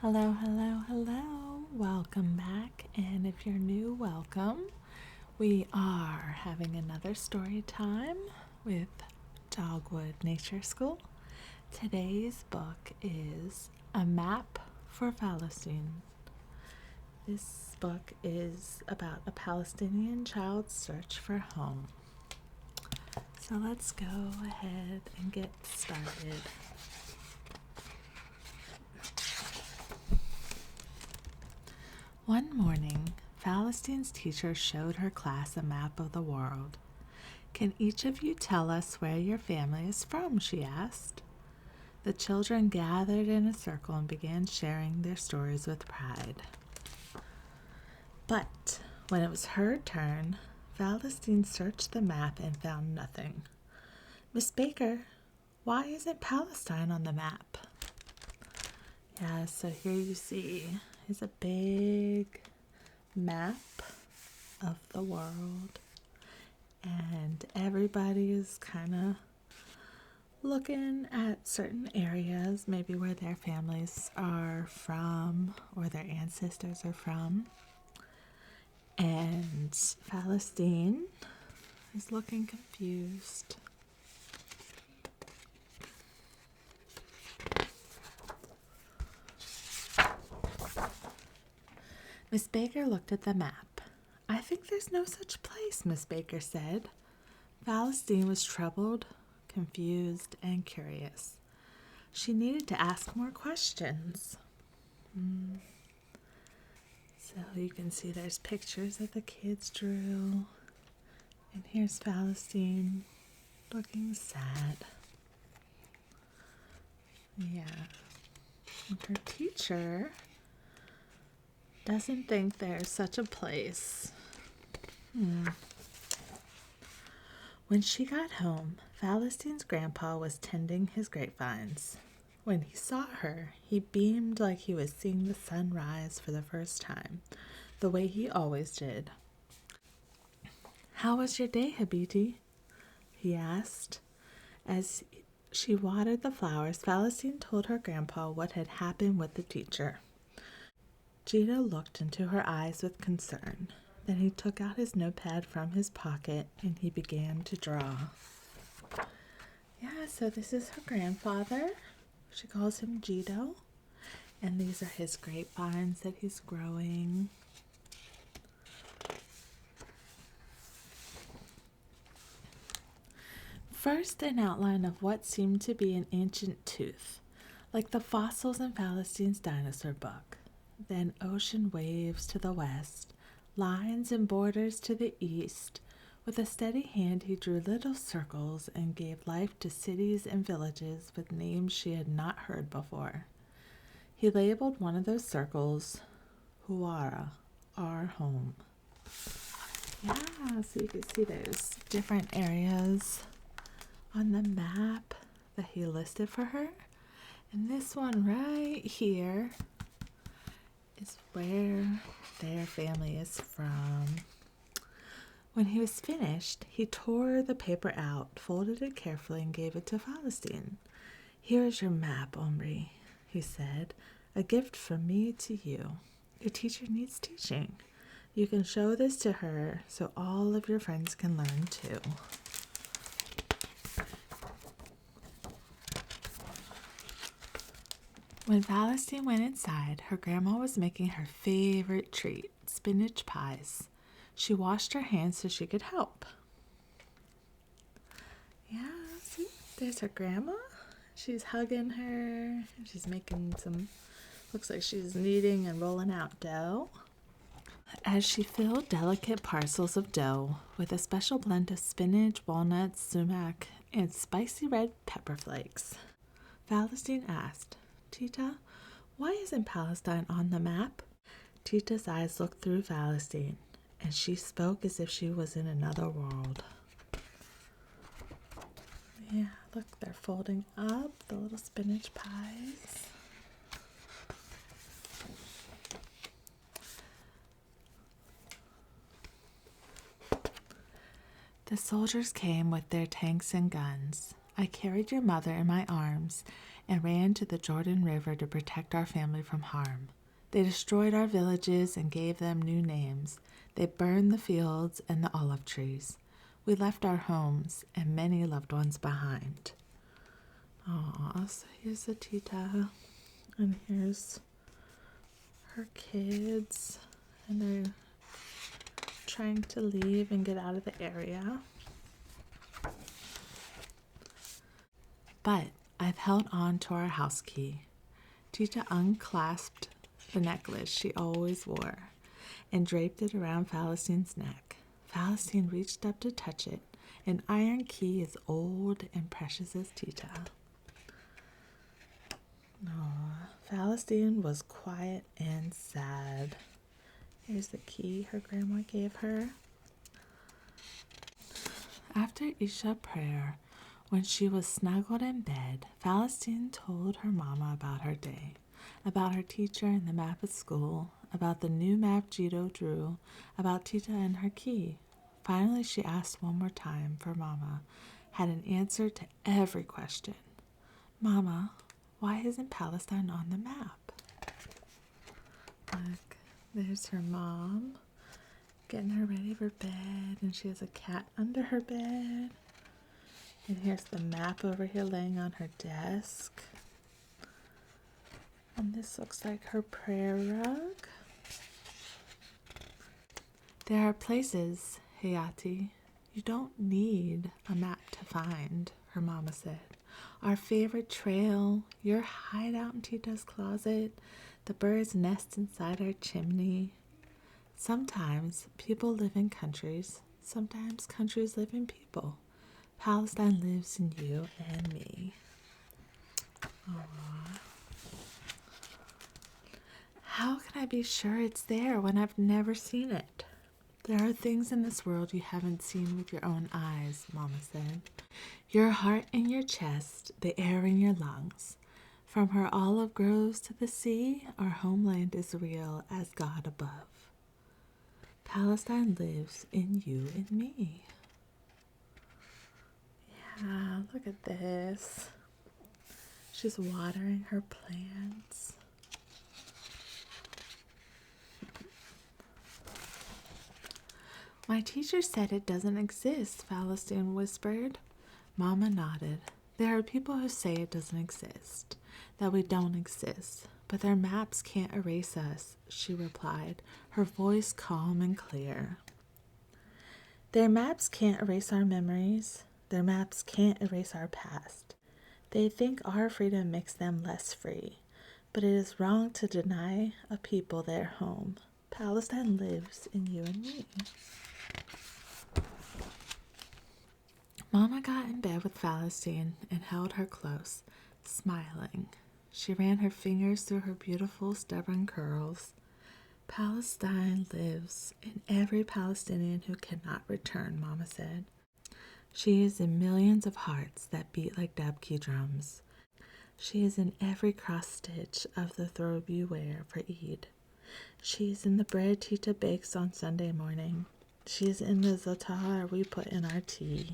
Hello, hello, hello. Welcome back. And if you're new, welcome. We are having another story time with Dogwood Nature School. Today's book is A Map for Falasteen. This book is about a Palestinian child's search for home. So let's go ahead and get started. One morning, Falasteen's teacher showed her class a map of the world. "Can each of you tell us where your family is from?" she asked. The children gathered in a circle and began sharing their stories with pride. But when it was her turn, Falasteen searched the map and found nothing. "Miss Baker, why isn't Palestine on the map?" Yeah, so here you see is a big map of the world, and everybody is kind of looking at certain areas, maybe where their families are from or their ancestors are from. And Falasteen is looking confused. Miss Baker looked at the map. "I think there's no such place," Miss Baker said. Falasteen was troubled, confused, and curious. She needed to ask more questions. So you can see there's pictures that the kids drew. And here's Falasteen looking sad. Yeah. And her teacher doesn't think there's such a place. When she got home, Falasteen's grandpa was tending his grapevines. When he saw her, he beamed like he was seeing the sun rise for the first time, the way he always did. "How was your day, Habiti?" he asked. As she watered the flowers, Falasteen told her grandpa what had happened with the teacher. Gito looked into her eyes with concern. Then he took out his notepad from his pocket and he began to draw. Yeah, so this is her grandfather. She calls him Gito. And these are his grapevines that he's growing. First, an outline of what seemed to be an ancient tooth, like the fossils in Falasteen's dinosaur book. Then ocean waves to the west, lines and borders to the east. With a steady hand, he drew little circles and gave life to cities and villages with names she had not heard before. He labeled one of those circles Huara, our home. Yeah, so you can see there's different areas on the map that he listed for her. And this one right here is where their family is from. When he was finished, he tore the paper out, folded it carefully, and gave it to Falasteen. "Here is your map, Omri," he said, "a gift from me to you. Your teacher needs teaching. You can show this to her so all of your friends can learn too." When Falasteen went inside, her grandma was making her favorite treat, spinach pies. She washed her hands so she could help. Yeah, see, there's her grandma. She's hugging her. She's making looks like she's kneading and rolling out dough. As she filled delicate parcels of dough with a special blend of spinach, walnuts, sumac, and spicy red pepper flakes, Falasteen asked, "Tita, why isn't Palestine on the map?" Tita's eyes looked through Falasteen, and she spoke as if she was in another world. Yeah, look, they're folding up the little spinach pies. The soldiers came with their tanks and guns. I carried your mother in my arms and ran to the Jordan River to protect our family from harm. They destroyed our villages and gave them new names. They burned the fields and the olive trees. We left our homes and many loved ones behind. Aw, so here's the Tita, and here's her kids, and they're trying to leave and get out of the area. But I've held on to our house key. Tita unclasped the necklace she always wore and draped it around Falasteen's neck. Falasteen reached up to touch it. An iron key as old and precious as Tita. Oh, Falasteen was quiet and sad. Here's the key her grandma gave her. After Isha prayer, when she was snuggled in bed, Falasteen told her mama about her day, about her teacher and the map at school, about the new map Jito drew, about Tita and her key. Finally, she asked one more time, for Mama had an answer to every question. Mama, why isn't Palestine on the map? Look, there's her mom getting her ready for bed, and she has a cat under her bed. And here's the map over here laying on her desk. And this looks like her prayer rug. There are places, Hayati, you don't need a map to find, her mama said. Our favorite trail, your hideout in Tita's closet, the bird's nest inside our chimney. Sometimes people live in countries, sometimes countries live in people. Palestine lives in you and me. Aww. How can I be sure it's there when I've never seen it? There are things in this world you haven't seen with your own eyes, Mama said. Your heart in your chest, the air in your lungs. From her olive groves to the sea, our homeland is real as God above. Palestine lives in you and me. Yeah, look at this. She's watering her plants. My teacher said it doesn't exist, Falasteen whispered. Mama nodded. There are people who say it doesn't exist, that we don't exist, but their maps can't erase us, she replied, her voice calm and clear. Their maps can't erase our memories. Their maps can't erase our past. They think our freedom makes them less free, but it is wrong to deny a people their home. Palestine lives in you and me. Mama got in bed with Falasteen and held her close, smiling. She ran her fingers through her beautiful, stubborn curls. Palestine lives in every Palestinian who cannot return, Mama said. She is in millions of hearts that beat like dabki drums. She is in every cross-stitch of the throbe you wear for Eid. She is in the bread Tita bakes on Sunday morning. She is in the za'atar we put in our tea.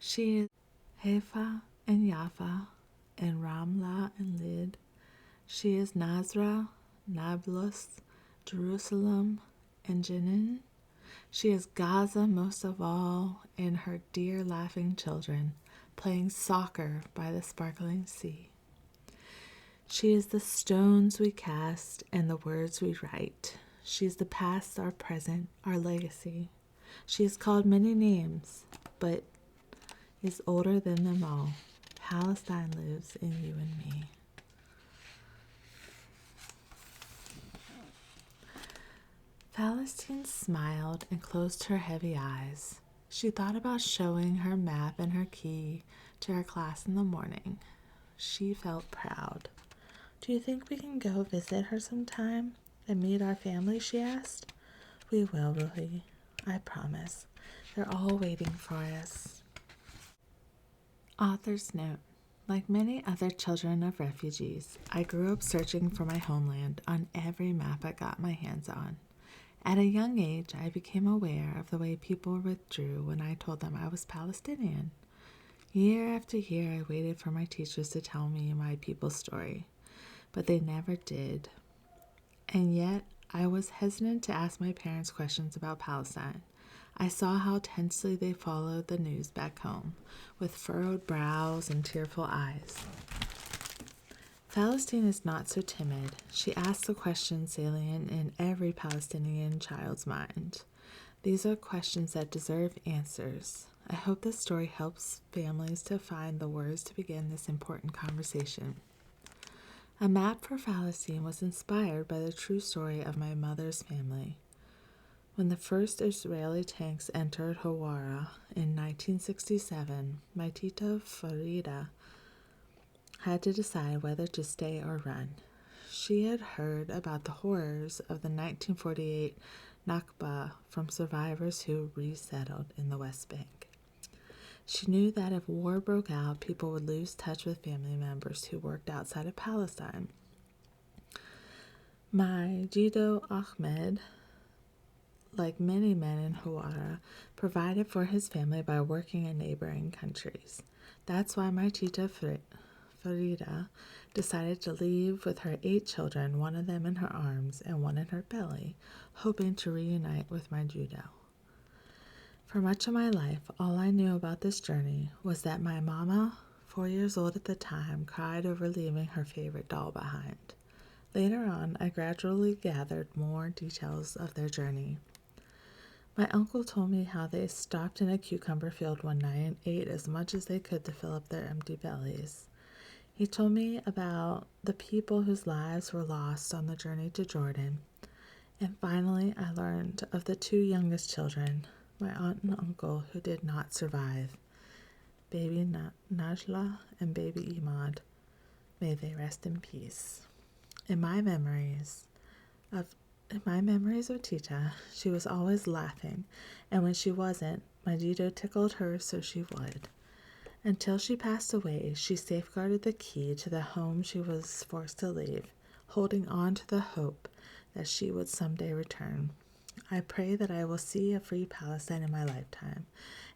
She is Haifa and Jaffa and Ramla and Lid. She is Nazra, Nablus, Jerusalem, and Jenin. She is Gaza most of all, and her dear laughing children playing soccer by the sparkling sea. She is the stones we cast and the words we write. She is the past, our present, our legacy. She is called many names, but is older than them all. Palestine lives in you and me. Falasteen smiled and closed her heavy eyes. She thought about showing her map and her key to her class in the morning. She felt proud. Do you think we can go visit her sometime and meet our family, she asked. We will, Ruhi. I promise. They're all waiting for us. Author's note. Like many other children of refugees, I grew up searching for my homeland on every map I got my hands on. At a young age, I became aware of the way people withdrew when I told them I was Palestinian. Year after year, I waited for my teachers to tell me my people's story, but they never did. And yet, I was hesitant to ask my parents questions about Palestine. I saw how tensely they followed the news back home, with furrowed brows and tearful eyes. Falasteen is not so timid. She asks the questions salient in every Palestinian child's mind. These are questions that deserve answers. I hope this story helps families to find the words to begin this important conversation. A Map for Falasteen was inspired by the true story of my mother's family. When the first Israeli tanks entered Hawara in 1967, my tita Farida had to decide whether to stay or run. She had heard about the horrors of the 1948 Nakba from survivors who resettled in the West Bank. She knew that if war broke out, people would lose touch with family members who worked outside of Palestine. My Jido Ahmed, like many men in Hawara, provided for his family by working in neighboring countries. That's why my tita Farida decided to leave with her 8 children, one of them in her arms and one in her belly, hoping to reunite with my judo. For much of my life, all I knew about this journey was that my mama, 4 years old at the time, cried over leaving her favorite doll behind. Later on, I gradually gathered more details of their journey. My uncle told me how they stopped in a cucumber field one night and ate as much as they could to fill up their empty bellies. He told me about the people whose lives were lost on the journey to Jordan. And finally, I learned of the 2 youngest children, my aunt and uncle, who did not survive, baby Najla and baby Imad. May they rest in peace. In my memories of Tita, she was always laughing, and when she wasn't, my Dido tickled her so she would. Until she passed away, she safeguarded the key to the home she was forced to leave, holding on to the hope that she would someday return. I pray that I will see a free Palestine in my lifetime,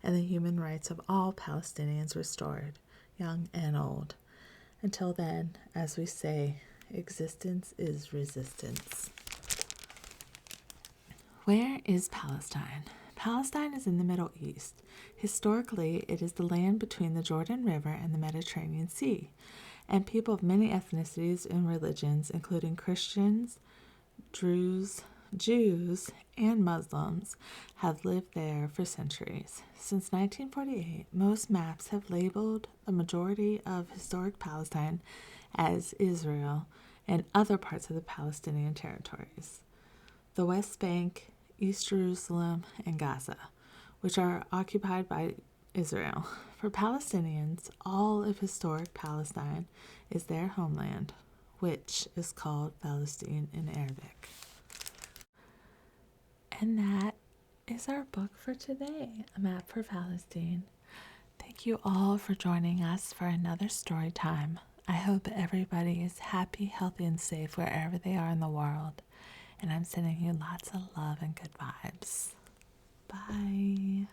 and the human rights of all Palestinians restored, young and old. Until then, as we say, existence is resistance. Where is Palestine? Palestine is in the Middle East. Historically, it is the land between the Jordan River and the Mediterranean Sea, and people of many ethnicities and religions, including Christians, Jews, and Muslims, have lived there for centuries. Since 1948, most maps have labeled a majority of historic Palestine as Israel and other parts of the Palestinian territories, the West Bank, East Jerusalem, and Gaza, which are occupied by Israel. For Palestinians, all of historic Palestine is their homeland, which is called Falasteen in Arabic. And that is our book for today, A Map for Falasteen. Thank you all for joining us for another story time. I hope everybody is happy, healthy, and safe wherever they are in the world. And I'm sending you lots of love and good vibes. Bye.